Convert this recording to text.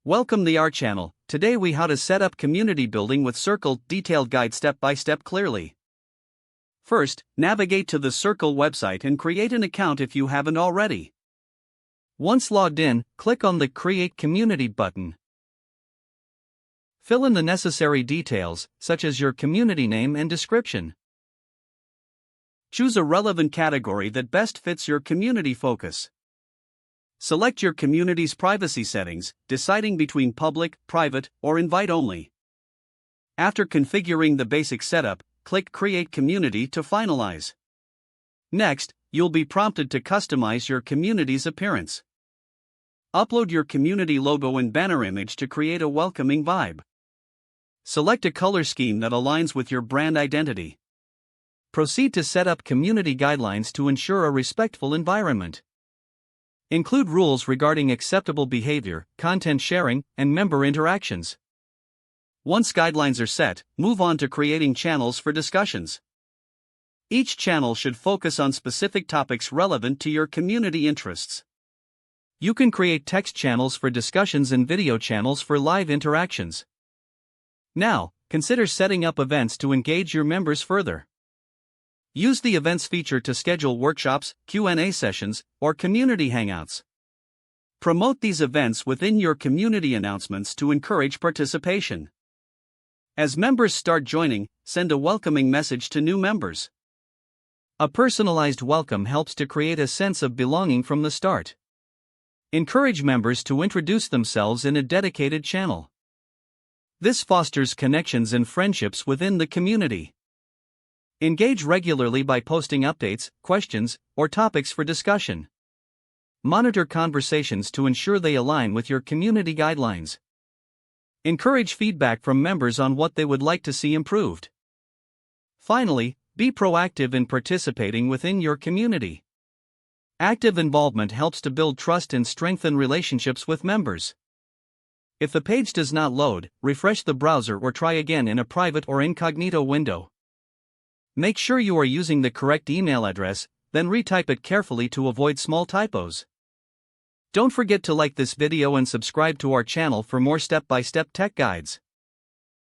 Welcome to our channel. Today we how to set up community building with Circle, detailed guide step by step clearly. First, navigate to the Circle website and create an account if you haven't already. Once logged in, click on the Create Community button. Fill in the necessary details, such as your community name and description. Choose a relevant category that best fits your community focus. Select your community's privacy settings, deciding between public, private, or invite only. After configuring the basic setup, click Create Community to finalize. Next, you'll be prompted to customize your community's appearance. Upload your community logo and banner image to create a welcoming vibe. Select a color scheme that aligns with your brand identity. Proceed to set up community guidelines to ensure a respectful environment. Include rules regarding acceptable behavior, content sharing, and member interactions. Once guidelines are set, move on to creating channels for discussions. Each channel should focus on specific topics relevant to your community interests. You can create text channels for discussions and video channels for live interactions. Now, consider setting up events to engage your members further. Use the Events feature to schedule workshops, Q&A sessions, or community hangouts. Promote these events within your community announcements to encourage participation. As members start joining, send a welcoming message to new members. A personalized welcome helps to create a sense of belonging from the start. Encourage members to introduce themselves in a dedicated channel. This fosters connections and friendships within the community. Engage regularly by posting updates, questions, or topics for discussion. Monitor conversations to ensure they align with your community guidelines. Encourage feedback from members on what they would like to see improved. Finally, be proactive in participating within your community. Active involvement helps to build trust and strengthen relationships with members. If the page does not load, refresh the browser or try again in a private or incognito window. Make sure you are using the correct email address, then retype it carefully to avoid small typos. Don't forget to like this video and subscribe to our channel for more step-by-step tech guides.